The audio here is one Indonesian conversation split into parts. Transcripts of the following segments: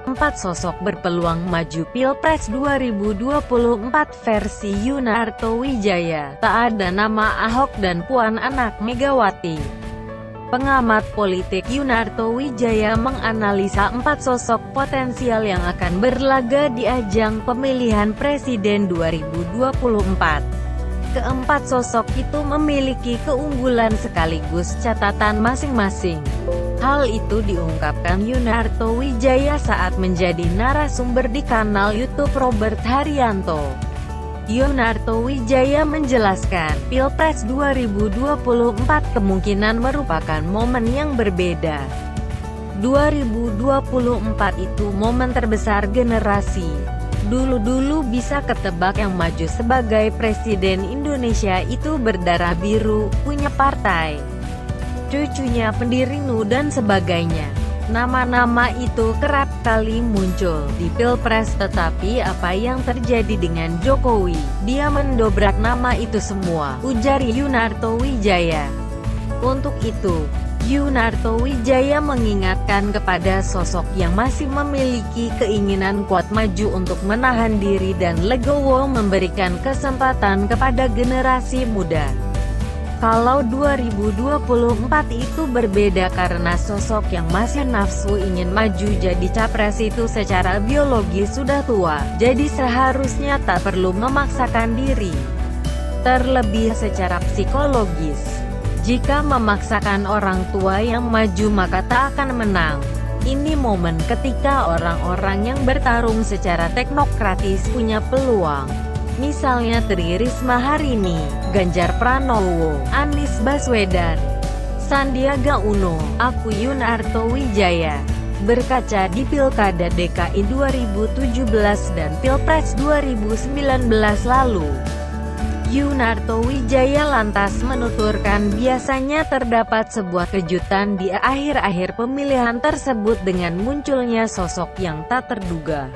Empat sosok berpeluang maju Pilpres 2024 versi Yunarto Wijaya. Tak ada nama Ahok dan Puan anak Megawati. Pengamat politik Yunarto Wijaya menganalisa empat sosok potensial yang akan berlaga di ajang pemilihan presiden 2024. Keempat sosok itu memiliki keunggulan sekaligus catatan masing-masing. Hal itu diungkapkan Yunarto Wijaya saat menjadi narasumber di kanal YouTube Robert Haryanto. Yunarto Wijaya menjelaskan, Pilpres 2024 kemungkinan merupakan momen yang berbeda. 2024 itu momen terbesar generasi. Dulu-dulu bisa ketebak yang maju sebagai presiden Indonesia itu berdarah biru, punya partai, cucunya pendiri NU dan sebagainya. Nama-nama itu kerap kali muncul di Pilpres, tetapi apa yang terjadi dengan Jokowi? Dia mendobrak nama itu semua, ujar Yunarto Wijaya. Untuk itu, Yunarto Wijaya mengingatkan kepada sosok yang masih memiliki keinginan kuat maju untuk menahan diri dan legowo memberikan kesempatan kepada generasi muda. Kalau 2024 itu berbeda karena sosok yang masih nafsu ingin maju jadi capres itu secara biologis sudah tua, jadi seharusnya tak perlu memaksakan diri. Terlebih secara psikologis, jika memaksakan orang tua yang maju maka tak akan menang. Ini momen ketika orang-orang yang bertarung secara teknokratis punya peluang. Misalnya Tri Risma hari ini, Ganjar Pranowo, Anies Baswedan, Sandiaga Uno. Aku Yunarto Wijaya. Berkaca di Pilkada DKI 2017 dan Pilpres 2019 lalu, Yunarto Wijaya lantas menuturkan biasanya terdapat sebuah kejutan di akhir-akhir pemilihan tersebut dengan munculnya sosok yang tak terduga.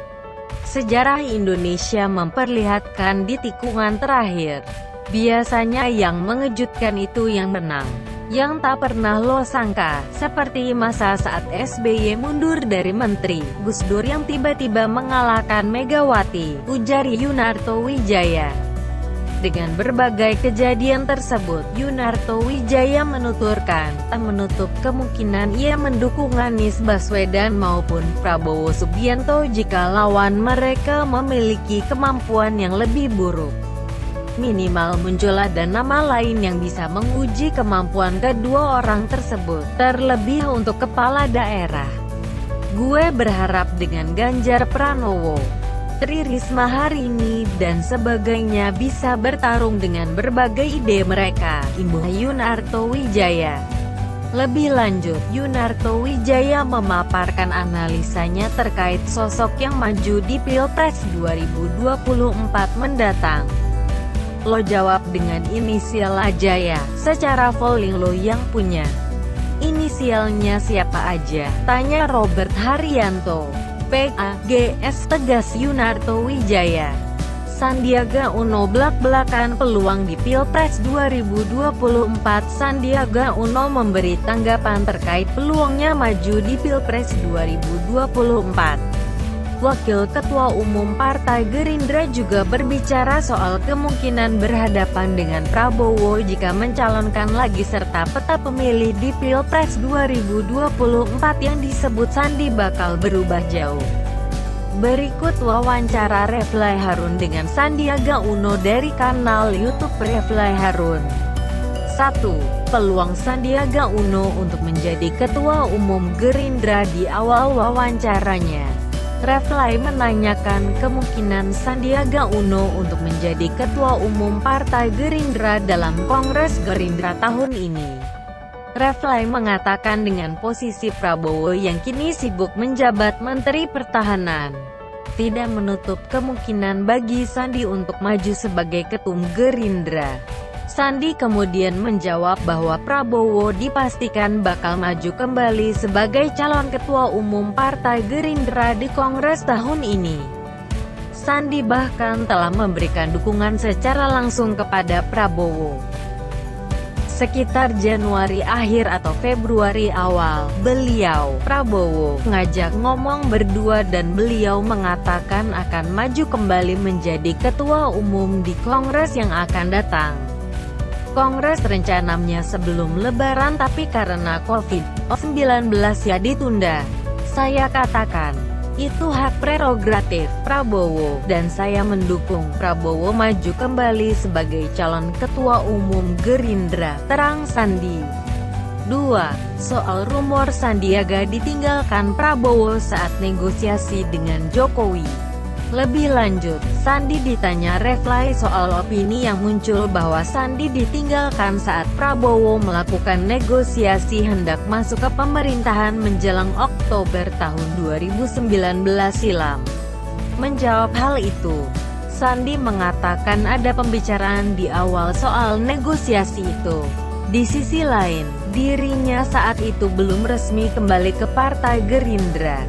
Sejarah Indonesia memperlihatkan di tikungan terakhir, biasanya yang mengejutkan itu yang menang. Yang tak pernah lo sangka, seperti masa saat SBY mundur dari menteri, Gus Dur yang tiba-tiba mengalahkan Megawati, ujar Yunarto Wijaya. Dengan berbagai kejadian tersebut, Yunarto Wijaya menuturkan, tak menutup kemungkinan ia mendukung Anies Baswedan maupun Prabowo Subianto jika lawan mereka memiliki kemampuan yang lebih buruk. Minimal muncul ada nama lain yang bisa menguji kemampuan kedua orang tersebut, terlebih untuk kepala daerah. Gue berharap dengan Ganjar Pranowo, Tri Risma hari ini, dan sebagainya bisa bertarung dengan berbagai ide mereka, imbuh Yunarto Wijaya. Lebih lanjut, Yunarto Wijaya memaparkan analisanya terkait sosok yang maju di Pilpres 2024 mendatang. Lo jawab dengan inisial aja ya, secara polling lo yang punya inisialnya siapa aja, tanya Robert Haryanto. PAGS, tegas Yunarto Wijaya. Sandiaga Uno belak-belakan peluang di Pilpres 2024. Sandiaga Uno memberi tanggapan terkait peluangnya maju di Pilpres 2024. Wakil Ketua Umum Partai Gerindra juga berbicara soal kemungkinan berhadapan dengan Prabowo jika mencalonkan lagi serta peta pemilih di Pilpres 2024 yang disebut Sandi bakal berubah jauh. Berikut wawancara Refly Harun dengan Sandiaga Uno dari kanal YouTube Refly Harun. 1. Peluang Sandiaga Uno untuk menjadi Ketua Umum Gerindra. Di awal wawancaranya, Refly menanyakan kemungkinan Sandiaga Uno untuk menjadi Ketua Umum Partai Gerindra dalam Kongres Gerindra tahun ini. Refly mengatakan dengan posisi Prabowo yang kini sibuk menjabat Menteri Pertahanan, tidak menutup kemungkinan bagi Sandi untuk maju sebagai Ketum Gerindra. Sandi kemudian menjawab bahwa Prabowo dipastikan bakal maju kembali sebagai calon ketua umum Partai Gerindra di Kongres tahun ini. Sandi bahkan telah memberikan dukungan secara langsung kepada Prabowo. Sekitar Januari akhir atau Februari awal, Prabowo ngajak ngomong berdua dan beliau mengatakan akan maju kembali menjadi ketua umum di Kongres yang akan datang. Kongres rencananya sebelum Lebaran tapi karena COVID-19 ya ditunda. Saya katakan, itu hak prerogatif Prabowo, dan saya mendukung Prabowo maju kembali sebagai calon ketua umum Gerindra, terang Sandi. 2. Soal rumor Sandiaga ditinggalkan Prabowo saat negosiasi dengan Jokowi. Lebih lanjut, Sandi ditanya reply soal opini yang muncul bahwa Sandi ditinggalkan saat Prabowo melakukan negosiasi hendak masuk ke pemerintahan menjelang Oktober tahun 2019 silam. Menjawab hal itu, Sandi mengatakan ada pembicaraan di awal soal negosiasi itu. Di sisi lain, dirinya saat itu belum resmi kembali ke Partai Gerindra.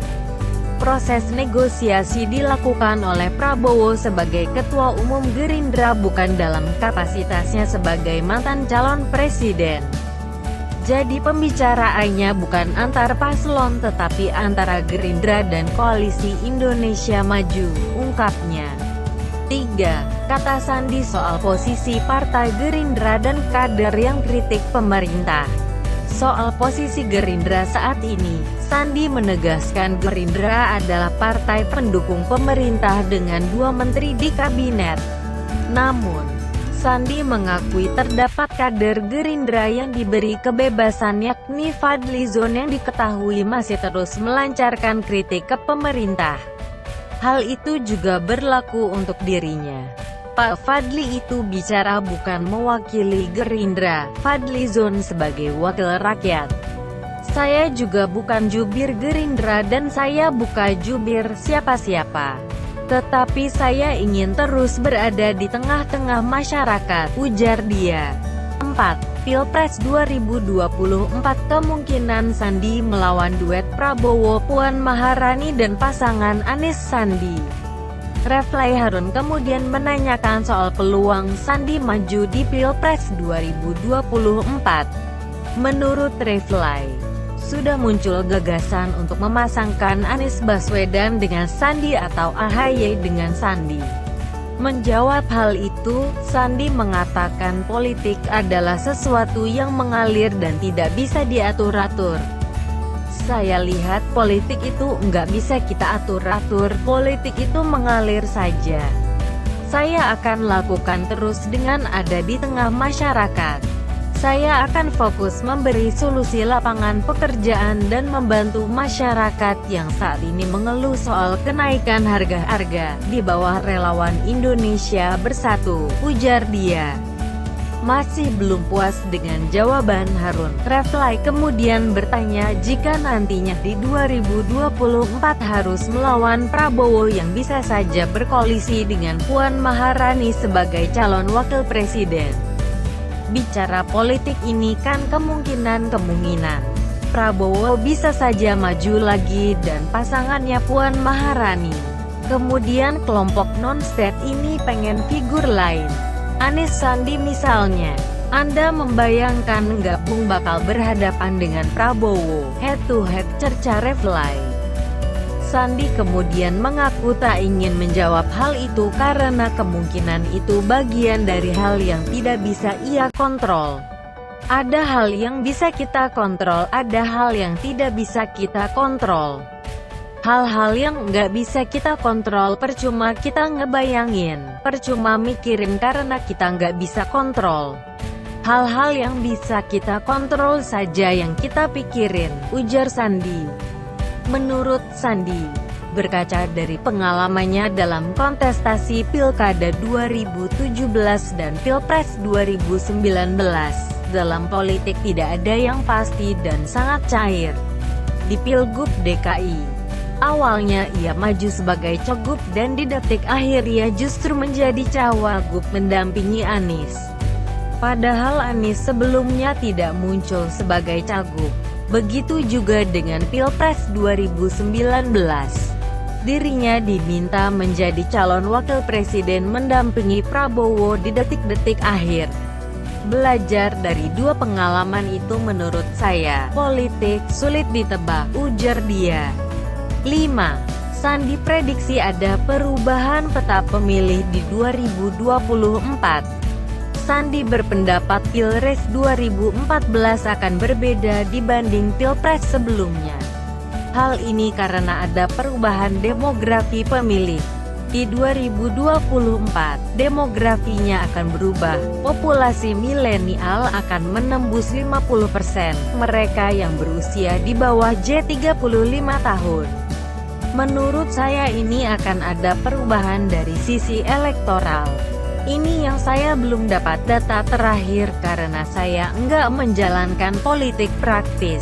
Proses negosiasi dilakukan oleh Prabowo sebagai Ketua Umum Gerindra bukan dalam kapasitasnya sebagai mantan calon presiden. Jadi pembicaraannya bukan antar paslon tetapi antara Gerindra dan Koalisi Indonesia Maju, ungkapnya. 3. Kata Sandi soal posisi Partai Gerindra dan kader yang kritik pemerintah. Soal posisi Gerindra saat ini, Sandi menegaskan Gerindra adalah partai pendukung pemerintah dengan 2 menteri di kabinet. Namun, Sandi mengakui terdapat kader Gerindra yang diberi kebebasan yakni Fadlizon yang diketahui masih terus melancarkan kritik ke pemerintah. Hal itu juga berlaku untuk dirinya. Pak Fadli itu bicara bukan mewakili Gerindra, Fadlizon sebagai wakil rakyat. Saya juga bukan jubir Gerindra dan saya bukan jubir siapa-siapa. Tetapi saya ingin terus berada di tengah-tengah masyarakat, ujar dia. 4. Pilpres 2024 kemungkinan Sandi melawan duet Prabowo Puan Maharani dan pasangan Anies Sandi. Refly Harun kemudian menanyakan soal peluang Sandi maju di Pilpres 2024. Menurut Refly, sudah muncul gagasan untuk memasangkan Anies Baswedan dengan Sandi atau AHY dengan Sandi. Menjawab hal itu, Sandi mengatakan politik adalah sesuatu yang mengalir dan tidak bisa diatur-atur. Saya lihat politik itu nggak bisa kita atur-atur, politik itu mengalir saja. Saya akan lakukan terus dengan ada di tengah masyarakat. Saya akan fokus memberi solusi lapangan pekerjaan dan membantu masyarakat yang saat ini mengeluh soal kenaikan harga-harga di bawah relawan Indonesia Bersatu, ujar dia. Masih belum puas dengan jawaban Harun, Refly kemudian bertanya jika nantinya di 2024 harus melawan Prabowo yang bisa saja berkoalisi dengan Puan Maharani sebagai calon wakil presiden. Bicara politik ini kan kemungkinan. Prabowo bisa saja maju lagi dan pasangannya Puan Maharani. Kemudian kelompok non-state ini pengen figur lain. Anies Sandi misalnya. Anda membayangkan gabung bakal berhadapan dengan Prabowo, head to head, cerca Refly. Sandi kemudian mengaku tak ingin menjawab hal itu karena kemungkinan itu bagian dari hal yang tidak bisa ia kontrol. Ada hal yang bisa kita kontrol, ada hal yang tidak bisa kita kontrol. Hal-hal yang nggak bisa kita kontrol percuma kita ngebayangin, percuma mikirin karena kita nggak bisa kontrol. Hal-hal yang bisa kita kontrol saja yang kita pikirin, ujar Sandi. Menurut Sandi, berkaca dari pengalamannya dalam kontestasi Pilkada 2017 dan Pilpres 2019, dalam politik tidak ada yang pasti dan sangat cair. Di Pilgub DKI, awalnya ia maju sebagai cagup dan di detik akhir ia justru menjadi cawagup mendampingi Anies. Padahal Anies sebelumnya tidak muncul sebagai cagup. Begitu juga dengan Pilpres 2019. Dirinya diminta menjadi calon wakil presiden mendampingi Prabowo di detik-detik akhir. Belajar dari dua pengalaman itu menurut saya, politik sulit ditebak, ujar dia. 5. Sandi prediksi ada perubahan peta pemilih di 2024. Sandi berpendapat Pilpres 2014 akan berbeda dibanding Pilpres sebelumnya. Hal ini karena ada perubahan demografi pemilih. Di 2024, demografinya akan berubah. Populasi milenial akan menembus 50%, mereka yang berusia di bawah 35 tahun. Menurut saya ini akan ada perubahan dari sisi elektoral. Ini yang saya belum dapat data terakhir karena saya enggak menjalankan politik praktis.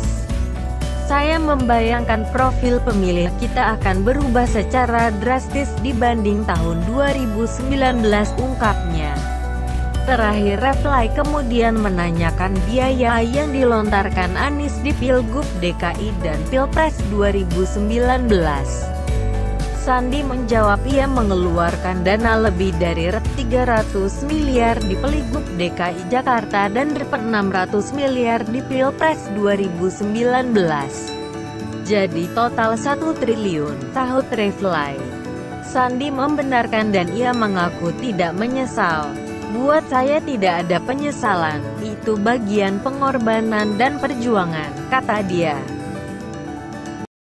Saya membayangkan profil pemilih kita akan berubah secara drastis dibanding tahun 2019, ungkapnya. Terakhir Reply kemudian menanyakan biaya yang dilontarkan Anies di Pilgub DKI dan Pilpres 2019. Sandi menjawab ia mengeluarkan dana lebih dari 300 miliar di Pilgub DKI Jakarta dan 600 miliar di Pilpres 2019. Jadi total 1 triliun, sahut Reply. Sandi membenarkan dan ia mengaku tidak menyesal. Buat saya tidak ada penyesalan, itu bagian pengorbanan dan perjuangan, kata dia.